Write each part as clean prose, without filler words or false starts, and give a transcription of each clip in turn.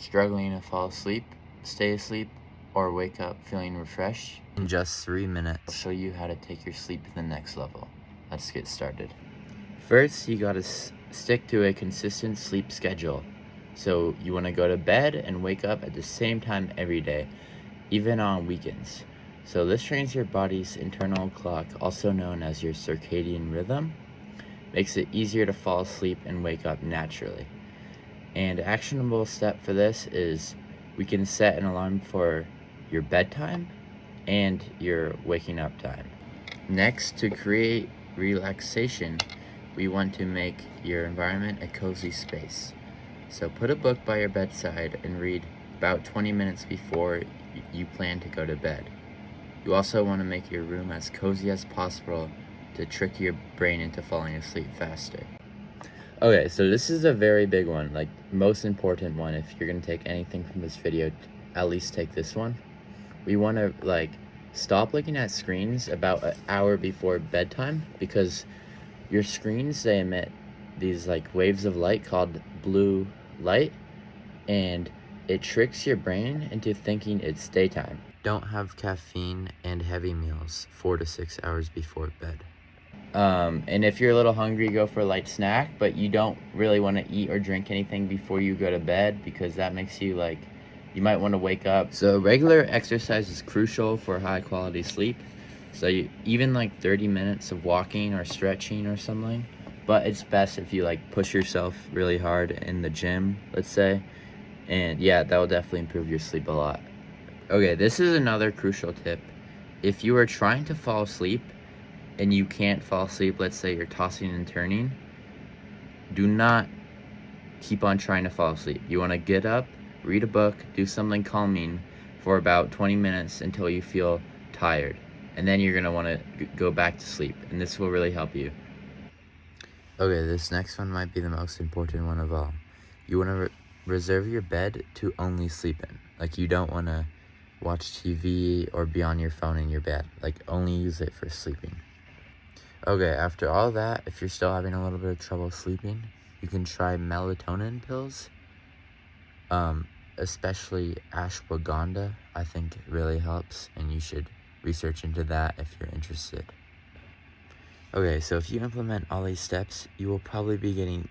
Struggling to fall asleep, stay asleep, or wake up feeling refreshed? In just 3 minutes, I'll show you how to take your sleep to the next level. Let's get started. First, you gotta stick to a consistent sleep schedule. So you wanna go to bed and wake up at the same time every day, even on weekends. So this trains your body's internal clock, also known as your circadian rhythm, makes it easier to fall asleep and wake up naturally. And actionable step for this is we can set an alarm for your bedtime and your waking up time. Next, to create relaxation, we want to make your environment a cozy space. So put a book by your bedside and read about 20 minutes before you plan to go to bed. You also want to make your room as cozy as possible to trick your brain into falling asleep faster. Okay, so this is a very big one, like most important one. If you're gonna take anything from this video, at least take this one. We want to stop looking at screens about an hour before bedtime, because your screens, they emit these waves of light called blue light, and it tricks your brain into thinking it's daytime. Don't have caffeine and heavy meals 4 to 6 hours before bed. And if you're a little hungry, go for a light snack, but you don't really want to eat or drink anything before you go to bed, because that makes you you might want to wake up. So regular exercise is crucial for high quality sleep. So even 30 minutes of walking or stretching or something, but it's best if you push yourself really hard in the gym, let's say. And yeah, that will definitely improve your sleep a lot. Okay, this is another crucial tip. If you are trying to fall asleep and you can't fall asleep, let's say you're tossing and turning, do not keep on trying to fall asleep. You want to get up, read a book, do something calming for about 20 minutes until you feel tired. And then you're going to want to go back to sleep. And this will really help you. Okay, this next one might be the most important one of all. You want to reserve your bed to only sleep in. You don't want to watch TV or be on your phone in your bed. Only use it for sleeping. Okay, after all that, if you're still having a little bit of trouble sleeping, you can try melatonin pills. Especially ashwagandha, I think it really helps, and you should research into that if you're interested. Okay, so if you implement all these steps, you will probably be getting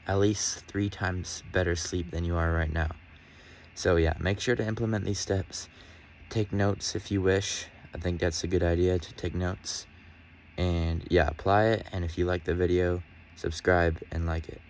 at least 3 times better sleep than you are right now. So yeah, make sure to implement these steps. Take notes if you wish. I think that's a good idea to take notes. And yeah, apply it. And if you like the video, subscribe and like it.